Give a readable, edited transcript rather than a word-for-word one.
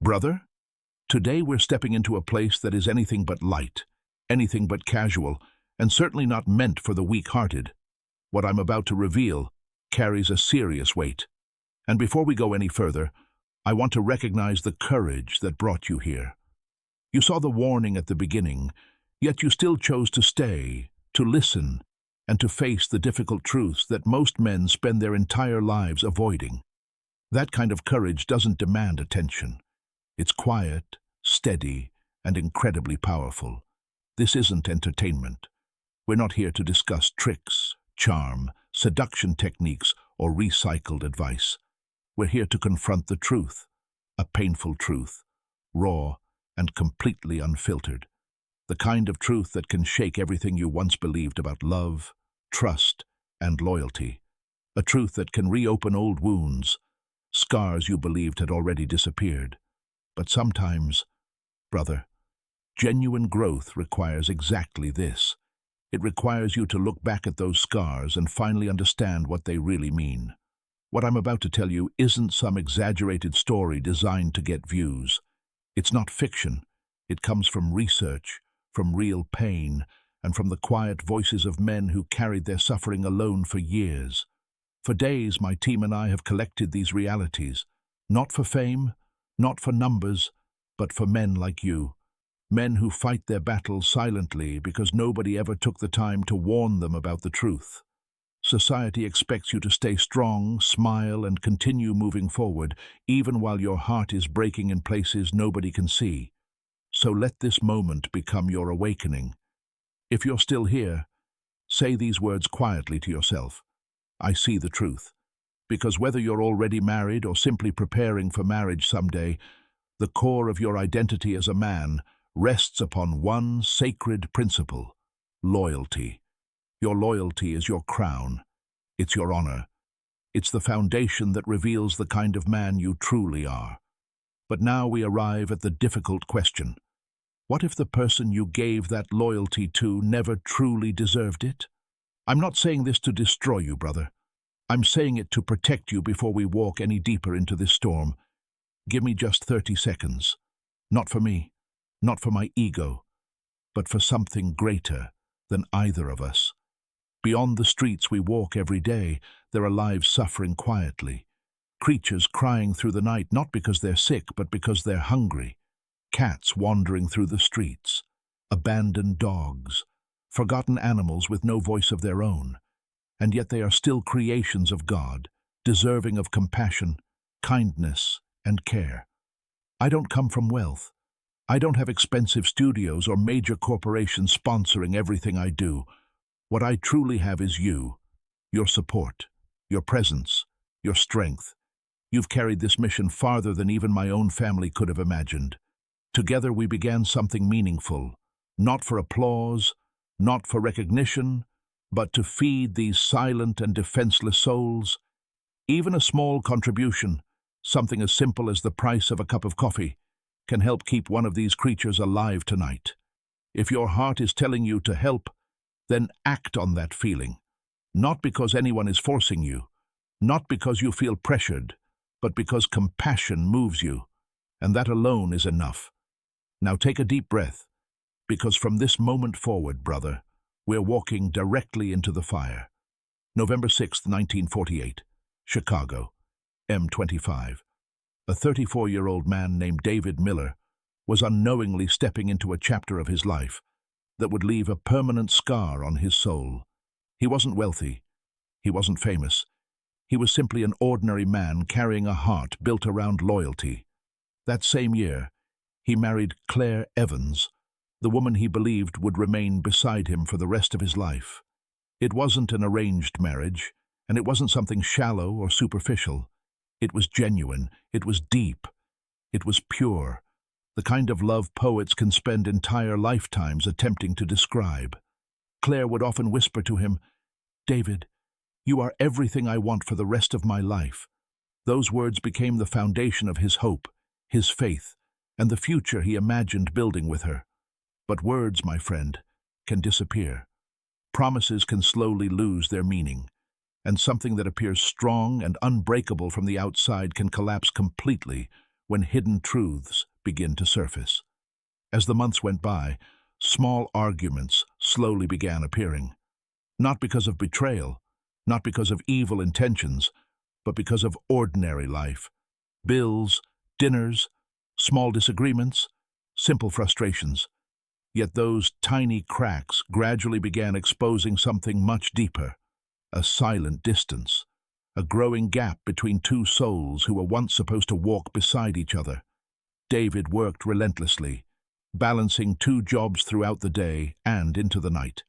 Brother, today we're stepping into a place that is anything but light, anything but casual, and certainly not meant for the weak-hearted. What I'm about to reveal carries a serious weight. And before we go any further, I want to recognize the courage that brought you here. You saw the warning at the beginning, yet you still chose to stay, to listen, and to face the difficult truths that most men spend their entire lives avoiding. That kind of courage doesn't demand attention. It's quiet, steady, and incredibly powerful. This isn't entertainment. We're not here to discuss tricks, charm, seduction techniques, or recycled advice. We're here to confront the truth, a painful truth, raw and completely unfiltered. The kind of truth that can shake everything you once believed about love, trust, and loyalty. A truth that can reopen old wounds, scars you believed had already disappeared. But sometimes, brother, genuine growth requires exactly this. It requires you to look back at those scars and finally understand what they really mean. What I'm about to tell you isn't some exaggerated story designed to get views. It's not fiction. It comes from research, from real pain, and from the quiet voices of men who carried their suffering alone for years. For days, my team and I have collected these realities, not for fame, not for numbers, but for men like you. Men who fight their battles silently because nobody ever took the time to warn them about the truth. Society expects you to stay strong, smile, and continue moving forward, even while your heart is breaking in places nobody can see. So let this moment become your awakening. If you're still here, say these words quietly to yourself. I see the truth. Because whether you're already married or simply preparing for marriage someday, the core of your identity as a man rests upon one sacred principle: loyalty. Your loyalty is your crown. It's your honor. It's the foundation that reveals the kind of man you truly are. But now we arrive at the difficult question. What if the person you gave that loyalty to never truly deserved it? I'm not saying this to destroy you, brother. I'm saying it to protect you before we walk any deeper into this storm. Give me just 30 seconds. Not for me, not for my ego, but for something greater than either of us. Beyond the streets we walk every day, there are lives suffering quietly. Creatures crying through the night not because they're sick, but because they're hungry. Cats wandering through the streets. Abandoned dogs. Forgotten animals with no voice of their own. And yet they are still creations of God, deserving of compassion, kindness, and care. I don't come from wealth. I don't have expensive studios or major corporations sponsoring everything I do. What I truly have is you, your support, your presence, your strength. You've carried this mission farther than even my own family could have imagined. Together we began something meaningful, not for applause, not for recognition, but to feed these silent and defenseless souls. Even a small contribution, something as simple as the price of a cup of coffee, can help keep one of these creatures alive tonight. If your heart is telling you to help, then act on that feeling. Not because anyone is forcing you, not because you feel pressured, but because compassion moves you, and that alone is enough. Now take a deep breath, because from this moment forward, brother, we're walking directly into the fire. November 6, 1948, Chicago, M25. A 34-year-old man named David Miller was unknowingly stepping into a chapter of his life that would leave a permanent scar on his soul. He wasn't wealthy. He wasn't famous. He was simply an ordinary man carrying a heart built around loyalty. That same year, he married Claire Evans, the woman he believed would remain beside him for the rest of his life. It wasn't an arranged marriage, and it wasn't something shallow or superficial. It was genuine. It was deep. It was pure. The kind of love poets can spend entire lifetimes attempting to describe. Claire would often whisper to him, "David, you are everything I want for the rest of my life." Those words became the foundation of his hope, his faith, and the future he imagined building with her. But words, my friend, can disappear. Promises can slowly lose their meaning, and something that appears strong and unbreakable from the outside can collapse completely when hidden truths begin to surface. As the months went by, small arguments slowly began appearing, not because of betrayal, not because of evil intentions, but because of ordinary life. Bills, dinners, small disagreements, simple frustrations. Yet those tiny cracks gradually began exposing something much deeper, a silent distance, a growing gap between two souls who were once supposed to walk beside each other. David worked relentlessly, balancing two jobs throughout the day and into the night.